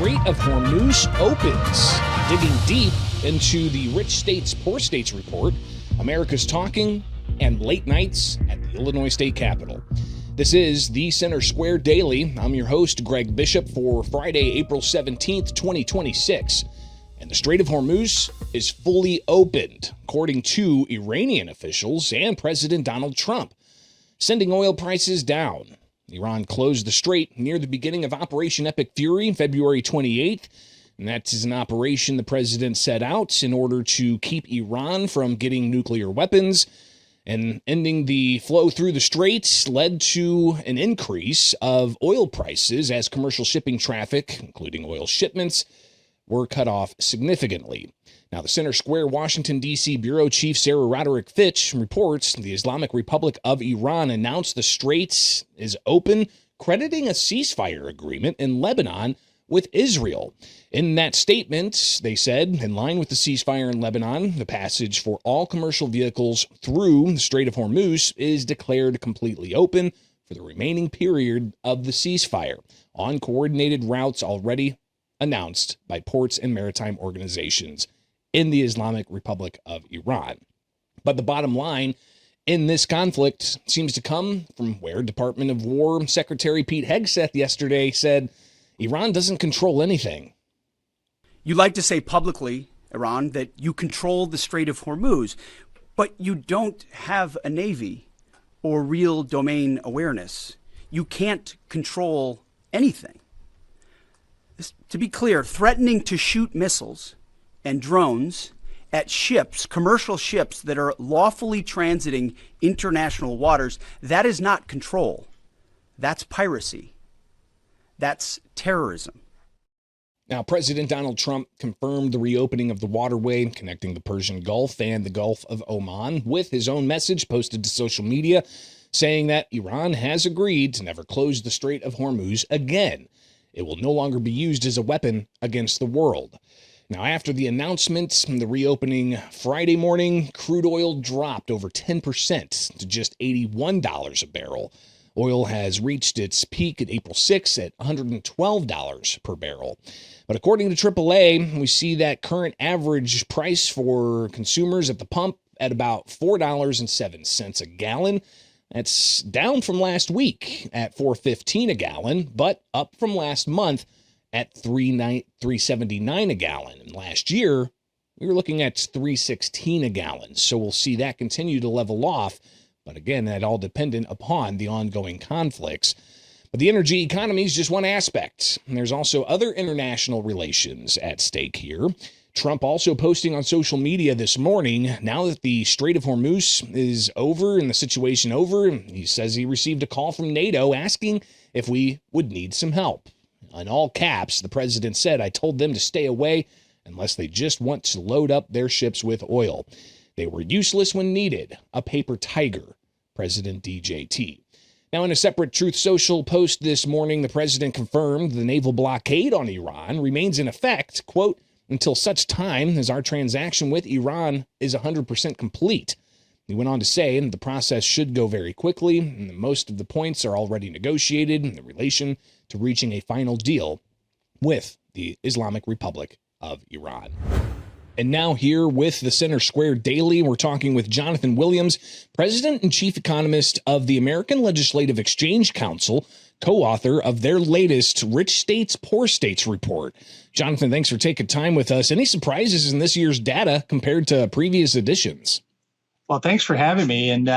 Strait of Hormuz opens. Digging deep into the Rich States, Poor States report, America's talking, and late nights at the Illinois State Capitol. This is the Center Square Daily. I'm your host, Greg Bishop, for Friday, April 17th, 2026. And the Strait of Hormuz is fully opened, according to Iranian officials and President Donald Trump, sending oil prices down. Iran closed the strait near the beginning of Operation Epic Fury, February 28th. And that is an operation the president set out in order to keep Iran from getting nuclear weapons. And ending the flow through the straits led to an increase of oil prices as commercial shipping traffic, including oil shipments, were cut off significantly. Now, the Center Square, Washington, D.C. Bureau Chief Sarah Roderick-Fitch reports the Islamic Republic of Iran announced the Straits is open, crediting a ceasefire agreement in Lebanon with Israel. In that statement, they said, in line with the ceasefire in Lebanon, the passage for all commercial vehicles through the Strait of Hormuz is declared completely open for the remaining period of the ceasefire on coordinated routes already announced by ports and maritime organizations in the Islamic Republic of Iran. But the bottom line in this conflict seems to come from where Department of War Secretary Pete Hegseth yesterday said Iran doesn't control anything. You like to say publicly, Iran, that you control the Strait of Hormuz, but you don't have a navy or real domain awareness. You can't control anything. To be clear, threatening to shoot missiles and drones at ships, commercial ships that are lawfully transiting international waters, that is not control. That's piracy. That's terrorism. Now, President Donald Trump confirmed the reopening of the waterway connecting the Persian Gulf and the Gulf of Oman with his own message posted to social media, saying that Iran has agreed to never close the Strait of Hormuz again. It will no longer be used as a weapon against the world. Now, after the announcement and the reopening Friday morning, crude oil dropped over 10% to just $81 a barrel. Oil has reached its peak at April 6th at $112 per barrel. But according to AAA, we see that current average price for consumers at the pump at about $4.07 a gallon. That's down from last week at $4.15 a gallon, but up from last month at $3.79 a gallon. And last year, we were looking at $3.16 a gallon. So we'll see that continue to level off. But again, that all dependent upon the ongoing conflicts. But the energy economy is just one aspect. And there's also other international relations at stake here. Trump also posting on social media this morning, now that the Strait of Hormuz is over and the situation over, he says he received a call from NATO asking if we would need some help. In all caps, the president said, "I told them to stay away unless they just want to load up their ships with oil. They were useless when needed. A paper tiger," President DJT. Now, in a separate Truth Social post this morning, the president confirmed the naval blockade on Iran remains in effect, quote, "until such time as our transaction with Iran is 100% complete." He went on to say the process should go very quickly, and most of the points are already negotiated in relation to reaching a final deal with the Islamic Republic of Iran. And now here with the Center Square Daily, we're talking with Jonathan Williams, President and Chief Economist of the American Legislative Exchange Council, co-author of their latest Rich States, Poor States report. Jonathan, thanks for taking time with us. Any surprises in this year's data compared to previous editions? Well, thanks for having me. And,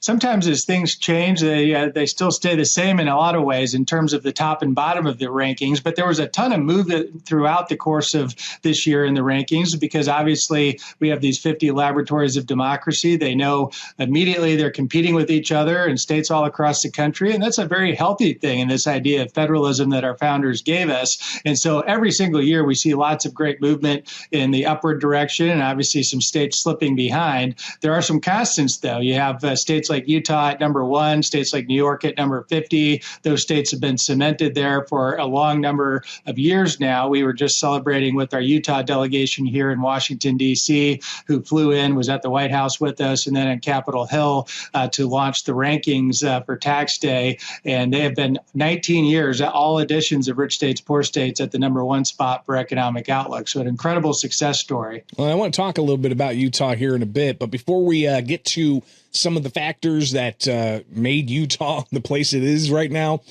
sometimes as things change, they still stay the same in a lot of ways in terms of the top and bottom of the rankings. But there was a ton of movement throughout the course of this year in the rankings, because obviously we have these 50 laboratories of democracy. They know immediately they're competing with each other in states all across the country. And that's a very healthy thing in this idea of federalism that our founders gave us. And so every single year we see lots of great movement in the upward direction, and obviously some states slipping behind. There There are some constants, though. You have states like Utah at number 1, states like New York at number 50. Those states have been cemented there for a long number of years now. We were just celebrating with our Utah delegation here in Washington, D.C., who flew in, was at the White House with us, and then on Capitol Hill to launch the rankings for tax day. And they have been 19 years, all editions of Rich States, Poor States, at the number 1 spot for economic outlook. So an incredible success story. Well, I want to talk a little bit about Utah here in a bit, but before we get to some of the factors that made Utah the place it is right now,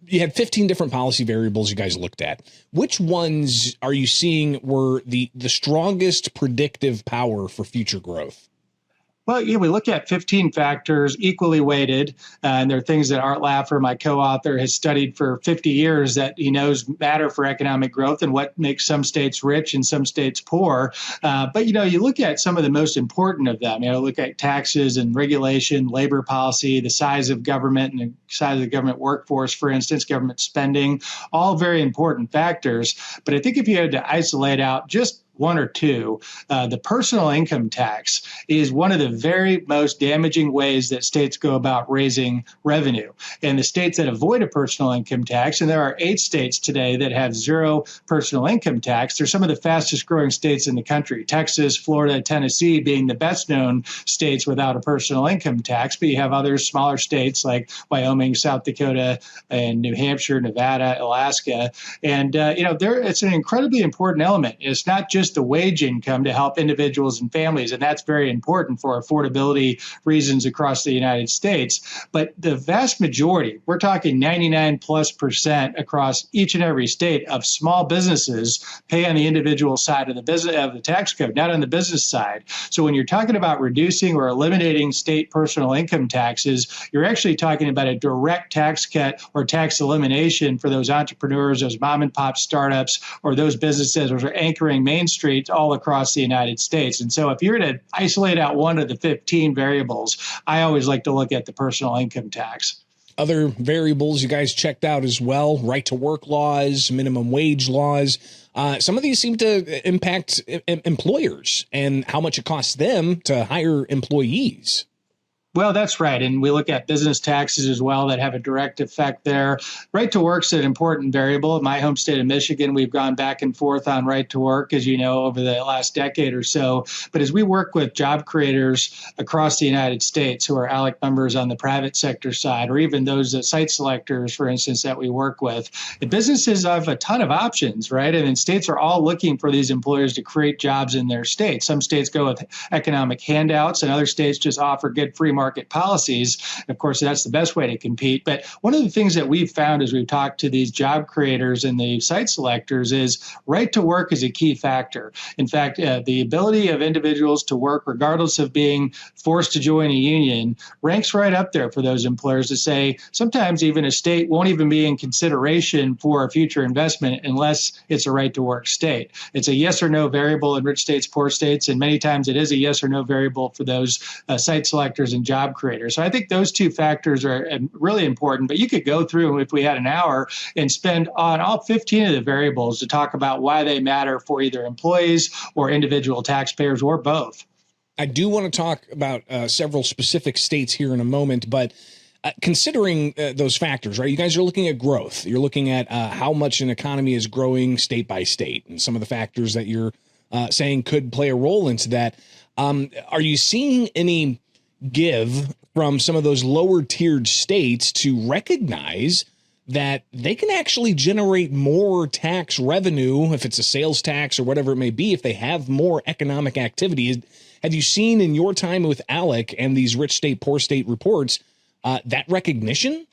you had 15 different policy variables you guys looked at. Which ones are you seeing were the strongest predictive power for future growth? Well, yeah, we look at 15 factors, equally weighted, and there are things that Art Laffer, my co-author, has studied for 50 years that he knows matter for economic growth and what makes some states rich and some states poor. But, you look at some of the most important of them. Look at taxes and regulation, labor policy, the size of government and the size of the government workforce, for instance, government spending, all very important factors. But I think if you had to isolate out just one or two, the personal income tax is one of the very most damaging ways that states go about raising revenue. And the states that avoid a personal income tax, and there are 8 states today that have 0 personal income tax, they're some of the fastest growing states in the country. Texas, Florida, Tennessee being the best known states without a personal income tax, but you have other smaller states like Wyoming, South Dakota, and New Hampshire, Nevada, Alaska. And, it's an incredibly important element. It's not just the wage income to help individuals and families, and that's very important for affordability reasons across the United States. But the vast majority, we're talking 99+% across each and every state of small businesses pay on the individual side of the business of the tax code, not on the business side. So when you're talking about reducing or eliminating state personal income taxes, you're actually talking about a direct tax cut or tax elimination for those entrepreneurs, those mom and pop startups, or those businesses that are anchoring Main Street all across the United States. And so if you're to isolate out one of the 15 variables, I always like to look at the personal income tax. Other variables you guys checked out as well, right to work laws, minimum wage laws. Some of these seem to impact employers and how much it costs them to hire employees. Well, that's right. And we look at business taxes as well that have a direct effect there. Right to work's an important variable. In my home state of Michigan, we've gone back and forth on right to work, as you know, over the last decade or so. But as we work with job creators across the United States who are ALEC members on the private sector side, or even those site selectors, for instance, that we work with, the businesses have a ton of options, right? And then states are all looking for these employers to create jobs in their state. Some states go with economic handouts, and other states just offer good free market policies. And of course, that's the best way to compete. But one of the things that we've found as we've talked to these job creators and the site selectors is right to work is a key factor. In fact, the ability of individuals to work regardless of being forced to join a union ranks right up there for those employers to say sometimes even a state won't even be in consideration for a future investment unless it's a right to work state. It's a yes or no variable in rich states, poor states, and many times it is a yes or no variable for those site selectors and job creators. So I think those two factors are really important, but you could go through, if we had an hour, and spend on all 15 of the variables to talk about why they matter for either employees or individual taxpayers or both. I do want to talk about several specific states here in a moment, but considering those factors, right? You guys are looking at growth. You're looking at how much an economy is growing state by state, and some of the factors that you're saying could play a role into that. Are you seeing any give from some of those lower tiered states to recognize that they can actually generate more tax revenue, if it's a sales tax or whatever it may be, if they have more economic activity? Have you seen in your time with ALEC and these rich state, poor state reports that recognition?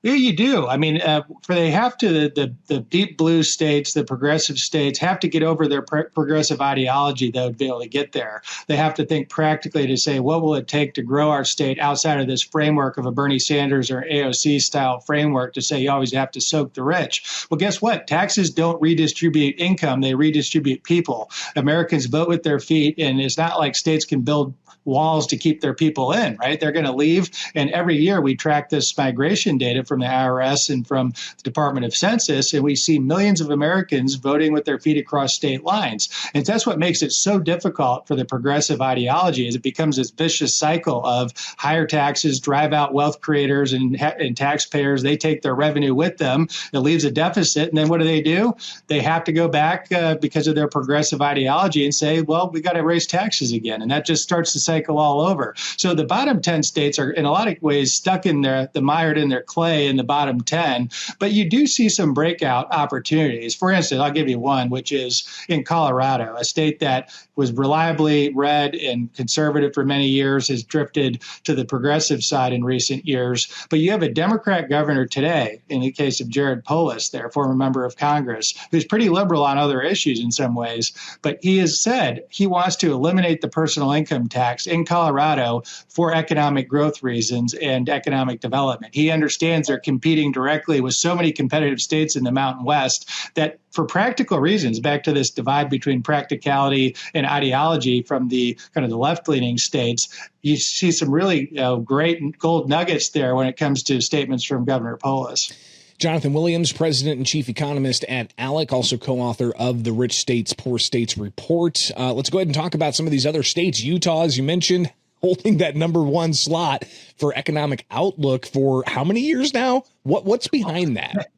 Yeah, you do. I mean, they have to, the deep blue states, the progressive states have to get over their progressive ideology, though, to be able to get there. They have to think practically to say, what will it take to grow our state outside of this framework of a Bernie Sanders or AOC style framework to say you always have to soak the rich? Well, guess what? Taxes don't redistribute income. They redistribute people. Americans vote with their feet, and it's not like states can build walls to keep their people in, right? They're going to leave. And every year we track this migration data from the IRS and from the Department of Census, and we see millions of Americans voting with their feet across state lines. And that's what makes it so difficult for the progressive ideology, is it becomes this vicious cycle of higher taxes drive out wealth creators and taxpayers. They take their revenue with them. It leaves a deficit. And then what do? They have to go back because of their progressive ideology and say, well, we got to raise taxes again. And that just starts the cycle all over. So the bottom 10 states are in a lot of ways stuck in mired in their clay in the bottom 10. But you do see some breakout opportunities. For instance, I'll give you one, which is in Colorado, a state that was reliably red and conservative for many years, has drifted to the progressive side in recent years. But you have a Democrat governor today, in the case of Jared Polis, their former member of Congress, who's pretty liberal on other issues in some ways. But he has said he wants to eliminate the personal income tax in Colorado for economic growth reasons and economic development. He understands they're competing directly with so many competitive states in the Mountain West that for practical reasons, back to this divide between practicality and ideology from the kind of the left-leaning states, you see some really great gold nuggets there when it comes to statements from Governor Polis. Jonathan Williams, president and chief economist at ALEC, also co-author of the Rich States, Poor States report. Let's go ahead and talk about some of these other states. Utah, as you mentioned, holding that number one slot for economic outlook for how many years now? What's behind that?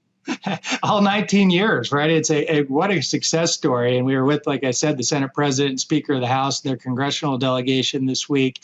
All 19 years, right? It's what a success story. And we were with, like I said, the Senate President and Speaker of the House, their congressional delegation this week.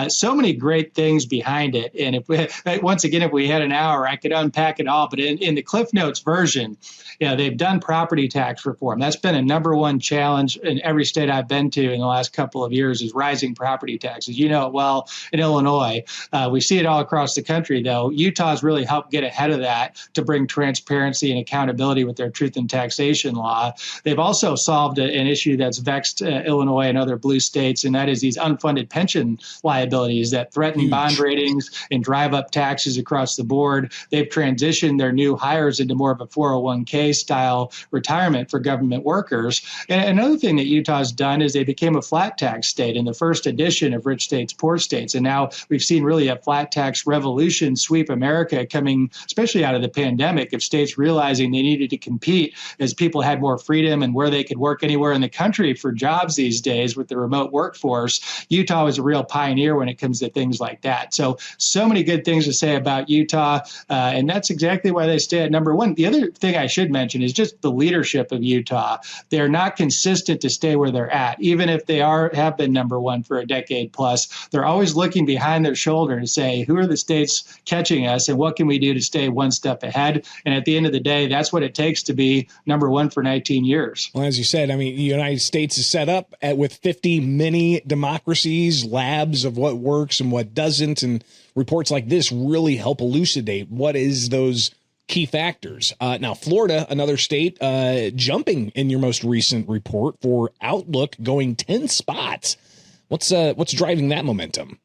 So many great things behind it. And if we had an hour, I could unpack it all. But in the Cliff Notes version, they've done property tax reform. That's been a number one challenge in every state I've been to in the last couple of years, is rising property taxes. You know it well in Illinois. We see it all across the country, though. Utah's really helped get ahead of that to bring transparency and accountability with their truth in taxation law. They've also solved an issue that's vexed Illinois and other blue states, and that is these unfunded pension liabilities that threaten bond ratings and drive up taxes across the board. They've transitioned their new hires into more of a 401k style retirement for government workers. And another thing that Utah's done is they became a flat tax state in the first edition of Rich States, Poor States. And now we've seen really a flat tax revolution sweep America coming, especially out of the pandemic, of states realizing they needed to compete as people had more freedom and where they could work anywhere in the country for jobs these days with the remote workforce. Utah was a real pioneer when it comes to things like that. So many good things to say about Utah, and that's exactly why they stay at number one. The other thing I should mention is just the leadership of Utah. They're not consistent to stay where they're at, even if they have been number one for a decade plus. They're always looking behind their shoulder to say, who are the states catching us and what can we do to stay one step ahead? And at the end of the day, that's what it takes to be number one for 19 years. Well, as you said, I mean, the United States is set up with 50 mini democracies, labs of what works and what doesn't. And reports like this really help elucidate what is those key factors. Now, Florida, another state, jumping in your most recent report for outlook, going 10 spots. What's driving that momentum?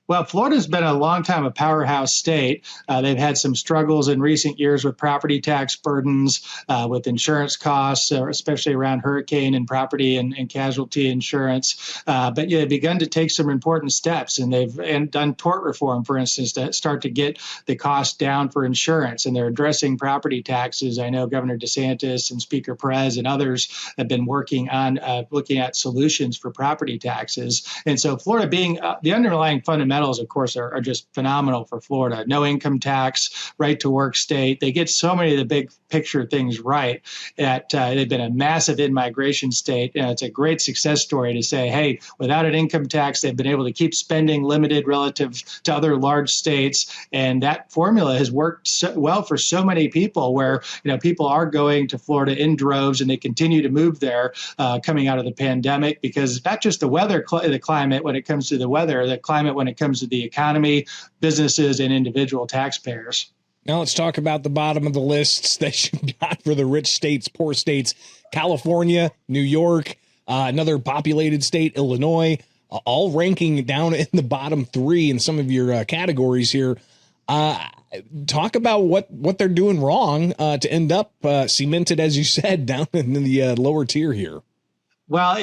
Well, Florida's been a long time a powerhouse state. They've had some struggles in recent years with property tax burdens, with insurance costs, especially around hurricane and property and casualty insurance. But they've begun to take some important steps, and they've done tort reform, for instance, to start to get the cost down for insurance. And they're addressing property taxes. I know Governor DeSantis and Speaker Perez and others have been working on looking at solutions for property taxes. And so Florida being the underlying fundamentals, of course, are just phenomenal for Florida. No income tax, right to work state. They get so many of the big picture things right that they've been a massive in-migration state. It's a great success story to say, hey, without an income tax, they've been able to keep spending limited relative to other large states. And that formula has worked so well for so many people where, people are going to Florida in droves and they continue to move there coming out of the pandemic, because not just the weather, the climate when it comes to the weather, the climate when it comes to the economy, businesses, and individual taxpayers. Now let's talk about the bottom of the lists that you got for the rich states, poor states. California, New York, another populated state, Illinois, all ranking down in the bottom three in some of your categories here. Talk about what they're doing wrong to end up cemented, as you said, down in the lower tier here. Well,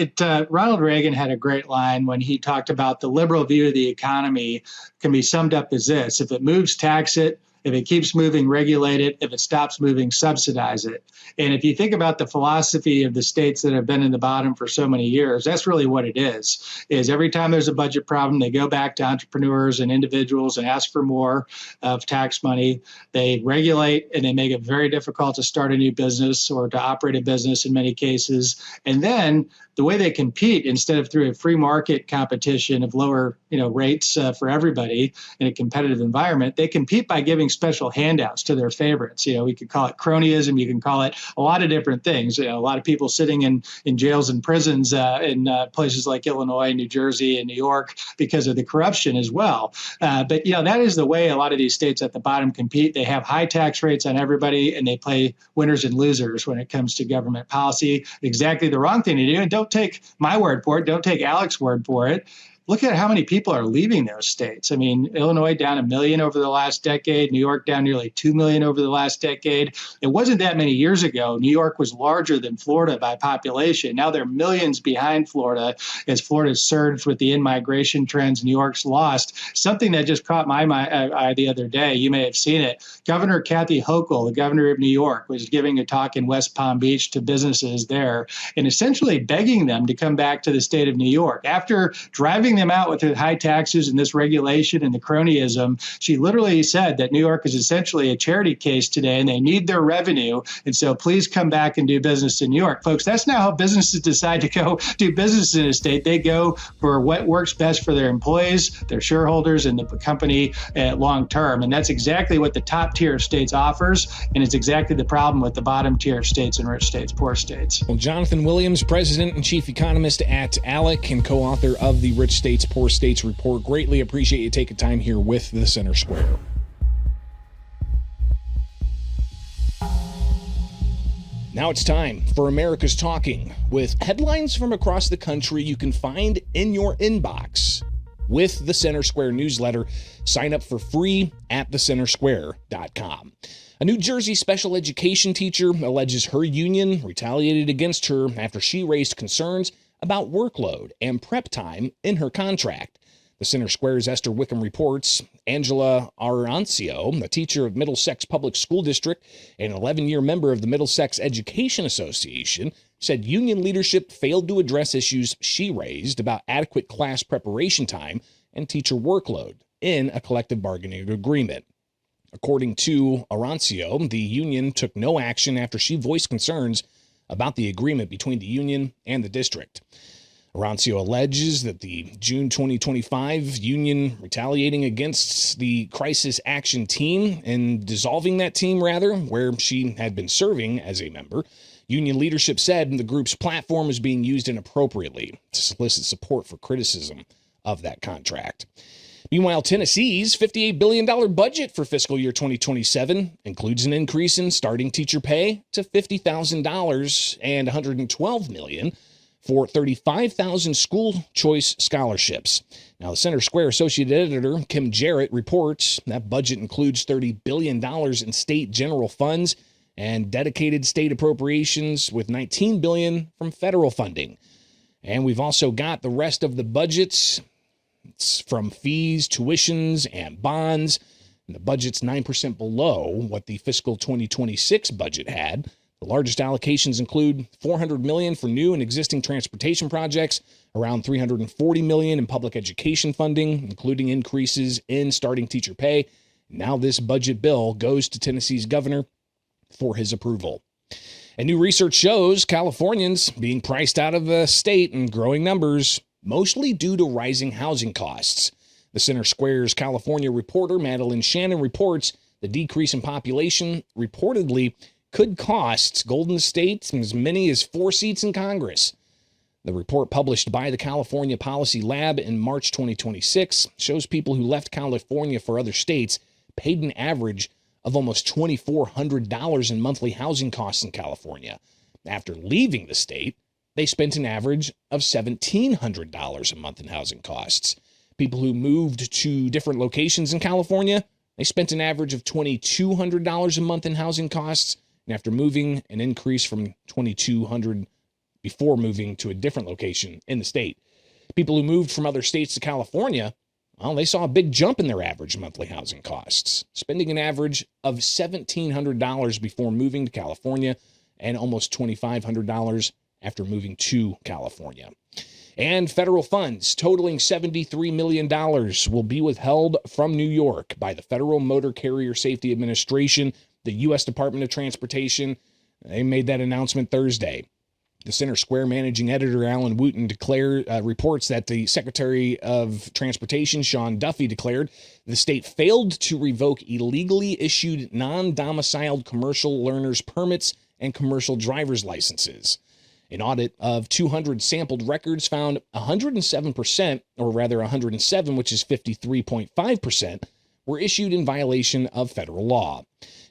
Ronald Reagan had a great line when he talked about the liberal view of the economy can be summed up as this: if it moves, tax it. If it keeps moving, regulate it. If it stops moving, subsidize it. And if you think about the philosophy of the states that have been in the bottom for so many years, that's really what it is every time there's a budget problem, they go back to entrepreneurs and individuals and ask for more of tax money. They regulate and they make it very difficult to start a new business or to operate a business in many cases. And then the way they compete, instead of through a free market competition of lower rates for everybody in a competitive environment, they compete by giving special handouts to their favorites. We could call it cronyism. You can call it a lot of different things. A lot of people sitting in jails and prisons in places like Illinois, New Jersey, and New York because of the corruption as well. But that is the way a lot of these states at the bottom compete. They have high tax rates on everybody, and they play winners and losers when it comes to government policy. Exactly the wrong thing to do. And don't take my word for it. Don't take Alec's word for it. Look at how many people are leaving those states. I mean, Illinois down 1 million over the last decade, New York down nearly 2 million over the last decade. It wasn't that many years ago. New York was larger than Florida by population. Now they're millions behind Florida as Florida's surged with the in-migration trends. New York's lost. Something that just caught my eye the other day, you may have seen it. Governor Kathy Hochul, the governor of New York, was giving a talk in West Palm Beach to businesses there and essentially begging them to come back to the state of New York. After driving them out with the high taxes and this regulation and the cronyism, she literally said that New York is essentially a charity case today and they need their revenue. And so please come back and do business in New York. Folks, that's not how businesses decide to go do business in a state. They go for what works best for their employees, their shareholders, and the company long term. And that's exactly what the top tier of states offers. And it's exactly the problem with the bottom tier of states and rich states, poor states. Well, Jonathan Williams, president and chief economist at ALEC and co-author of the Rich States, Poor States report. Greatly appreciate you taking time here with the Center Square. Now it's time for America's Talking, with headlines from across the country you can find in your inbox with the Center Square newsletter. Sign up for free at thecentersquare.com. A New Jersey special education teacher alleges her union retaliated against her after she raised concerns about workload and prep time in her contract. The Center Square's Esther Wickham reports Angela Arancio, a teacher of Middlesex Public School District and an 11-year member of the Middlesex Education Association, said union leadership failed to address issues she raised about adequate class preparation time and teacher workload in a collective bargaining agreement. According to Arancio, the union took no action after she voiced concerns about the agreement between the union and the district. Arancio alleges that the June 2025 union retaliating against the crisis action team and dissolving that team, where she had been serving as a member. Union leadership said the group's platform was being used inappropriately to solicit support for criticism of that contract. Meanwhile, Tennessee's $58 billion budget for fiscal year 2027 includes an increase in starting teacher pay to $50,000 and $112 million for 35,000 school choice scholarships. Now, the Center Square Associate Editor Kim Jarrett reports that budget includes $30 billion in state general funds and dedicated state appropriations, with $19 billion from federal funding. And we've also got the rest of the budgets. It's from fees, tuitions, and bonds. And the budget's 9% below what the fiscal 2026 budget had. The largest allocations include $400 million for new and existing transportation projects, around $340 million in public education funding, including increases in starting teacher pay. Now this budget bill goes to Tennessee's governor for his approval. And new research shows Californians being priced out of the state in growing numbers, mostly due to rising housing costs. The Center Square's California reporter Madeline Shannon reports the decrease in population reportedly could cost Golden State as many as 4 seats in Congress. The report, published by the California Policy Lab in March 2026, shows people who left California for other states paid an average of almost $2,400 in monthly housing costs in California. After leaving the state, they spent an average of $1,700 a month in housing costs. People who moved to different locations in California, they spent an average of $2,200 a month in housing costs. And after moving, an increase from $2,200 before moving to a different location in the state. People who moved from other states to California, Well, they saw a big jump in their average monthly housing costs, spending an average of $1,700 before moving to California and almost $2,500 after moving to California. And federal funds totaling $73 million will be withheld from New York by the Federal Motor Carrier Safety Administration, the U.S. Department of Transportation. They made that announcement Thursday. The Center Square managing editor, Alan Wooten, reports that the Secretary of Transportation, Sean Duffy, declared the state failed to revoke illegally issued non-domiciled commercial learners permits and commercial driver's licenses. An audit of 200 sampled records found 107%, or rather 107, which is 53.5%, were issued in violation of federal law.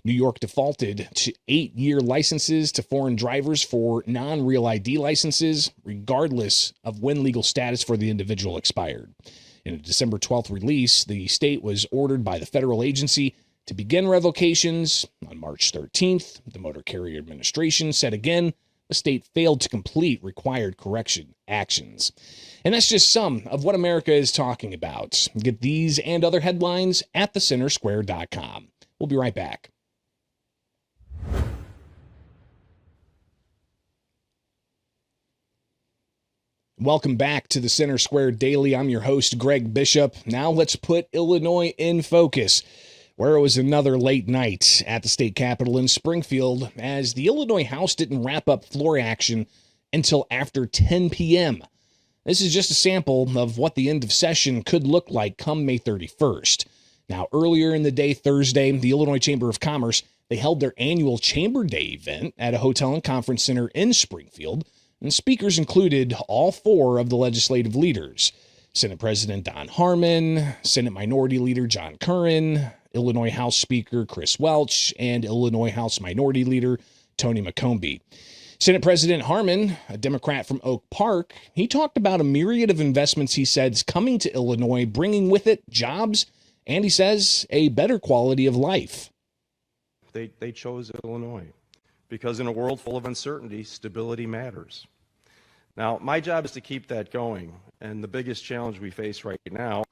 New York defaulted to 8-year licenses to foreign drivers for non-real ID licenses, regardless of when legal status for the individual expired. In a December 12th release, the state was ordered by the federal agency to begin revocations. On March 13th, the Motor Carrier Administration said again the state failed to complete required correction actions. And that's just some of what America is talking about. Get these and other headlines at thecentersquare.com. We'll be right back. Welcome back to the Center Square Daily. I'm your host, Greg Bishop. Now let's put Illinois in focus, where it was another late night at the state capitol in Springfield as the Illinois House didn't wrap up floor action until after 10 p.m. This is just a sample of what the end of session could look like come May 31st. Now, earlier in the day, Thursday, the Illinois Chamber of Commerce, they held their annual Chamber Day event at a hotel and conference center in Springfield, and speakers included all 4 of the legislative leaders: Senate President Don Harmon, Senate Minority Leader John Curran, Illinois House Speaker Chris Welch, and Illinois House Minority Leader Tony McCombie. Senate President Harmon, a Democrat from Oak Park, he talked about a myriad of investments he said is coming to Illinois, bringing with it jobs, and he says a better quality of life. They chose Illinois because in a world full of uncertainty, stability matters. Now, my job is to keep that going, and the biggest challenge we face right now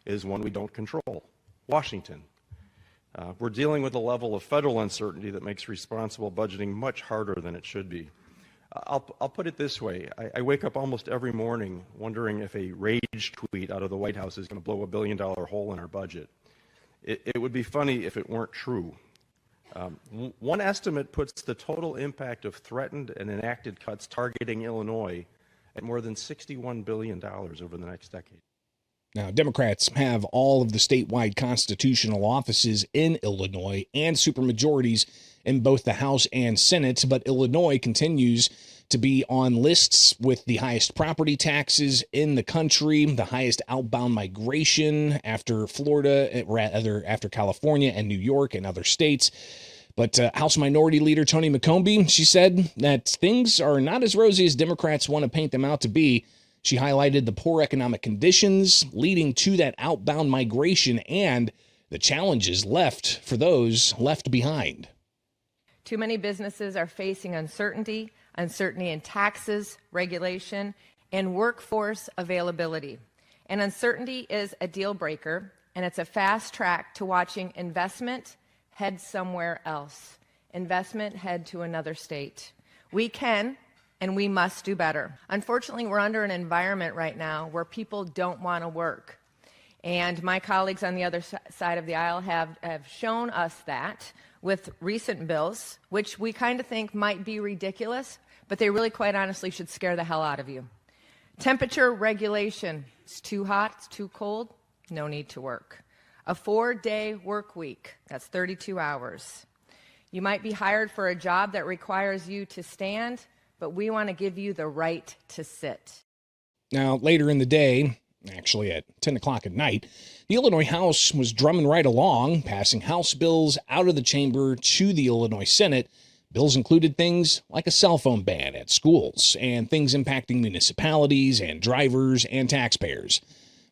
is one we don't control: Washington. We're dealing with a level of federal uncertainty that makes responsible budgeting much harder than it should be. I'll put it this way. I wake up almost every morning wondering if a rage tweet out of the White House is going to blow $1 billion hole in our budget. It would be funny if it weren't true. One estimate puts the total impact of threatened and enacted cuts targeting Illinois at more than $61 billion over the next decade. Now, Democrats have all of the statewide constitutional offices in Illinois and supermajorities in both the House and Senate, but Illinois continues to be on lists with the highest property taxes in the country, the highest outbound migration after Florida, rather after California and New York and other states. But House Minority Leader Tony McCombie, she said that things are not as rosy as Democrats want to paint them out to be. She highlighted the poor economic conditions leading to that outbound migration and the challenges left for those left behind. Too many businesses are facing uncertainty in taxes, regulation, and workforce availability. And uncertainty is a deal breaker, and it's a fast track to watching investment head somewhere else. Investment head to another state. We can and we must do better. Unfortunately, we're under an environment right now where people don't want to work. And my colleagues on the other side of the aisle have shown us that with recent bills, which we kind of think might be ridiculous, but they really, quite honestly, should scare the hell out of you. Temperature regulation. It's too hot, it's too cold, no need to work. A 4-day work week, that's 32 hours. You might be hired for a job that requires you to stand, but we want to give you the right to sit. Now, later in the day, actually at 10 o'clock at night, the Illinois House was drumming right along, passing House bills out of the chamber to the Illinois Senate. Bills included things like a cell phone ban at schools and things impacting municipalities and drivers and taxpayers.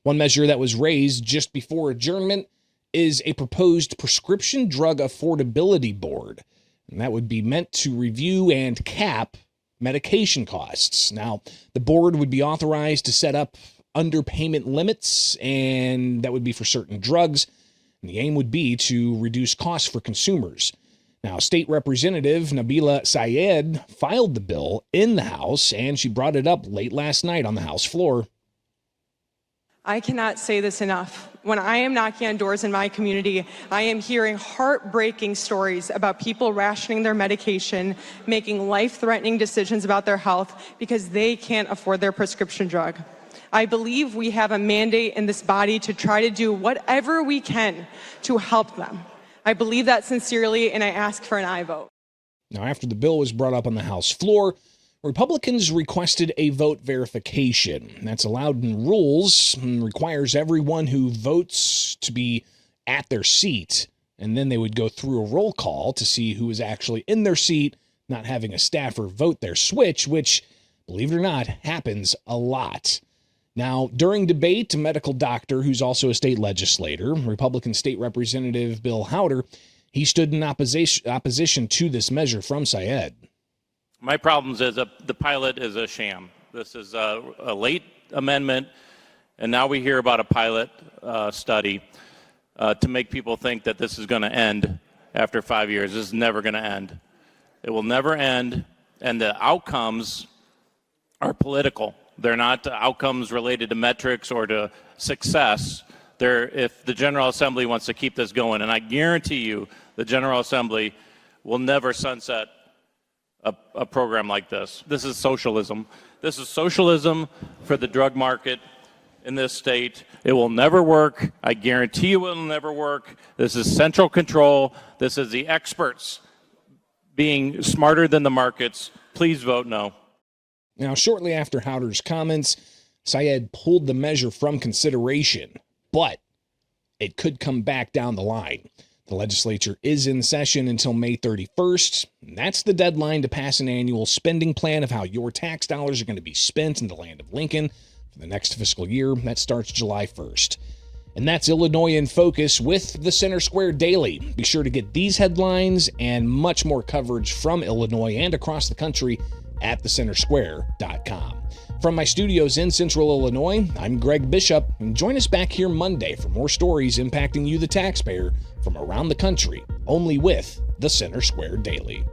One measure that was raised just before adjournment is a proposed prescription drug affordability board, and that would be meant to review and cap medication costs. Now, the board would be authorized to set up underpayment limits, and that would be for certain drugs. And the aim would be to reduce costs for consumers. Now, State Representative Nabila Sayed filed the bill in the House, and she brought it up late last night on the House floor. I cannot say this enough. When I am knocking on doors in my community, I am hearing heartbreaking stories about people rationing their medication, making life-threatening decisions about their health because they can't afford their prescription drug. I believe we have a mandate in this body to try to do whatever we can to help them. I believe that sincerely, and I ask for an aye vote. Now, after the bill was brought up on the House floor, Republicans requested a vote verification. That's allowed in rules and requires everyone who votes to be at their seat, and then they would go through a roll call to see who is actually in their seat, not having a staffer vote their switch, which, believe it or not, happens a lot. Now, during debate, a medical doctor who's also a state legislator, Republican State Representative Bill Howder, he stood in opposition to this measure from Syed. My problems is the pilot is a sham. This is a late amendment, and now we hear about a pilot study to make people think that this is going to end after 5 years. This is never going to end. It will never end, and the outcomes are political. They're not outcomes related to metrics or to success. If the General Assembly wants to keep this going, and I guarantee you the General Assembly will never sunset a program like this. This is socialism. This is socialism for the drug market in this state. It will never work. I guarantee you it will never work. This is central control. This is the experts being smarter than the markets. Please vote no. Now, shortly after Howder's comments, Syed pulled the measure from consideration, but it could come back down the line. The legislature is in session until May 31st, and that's the deadline to pass an annual spending plan of how your tax dollars are going to be spent in the land of Lincoln for the next fiscal year. That starts July 1st. And that's Illinois in Focus with the Center Square Daily. Be sure to get these headlines and much more coverage from Illinois and across the country at thecentersquare.com. From my studios in Central Illinois, I'm Greg Bishop, and join us back here Monday for more stories impacting you, the taxpayer, from around the country, only with the Center Square Daily.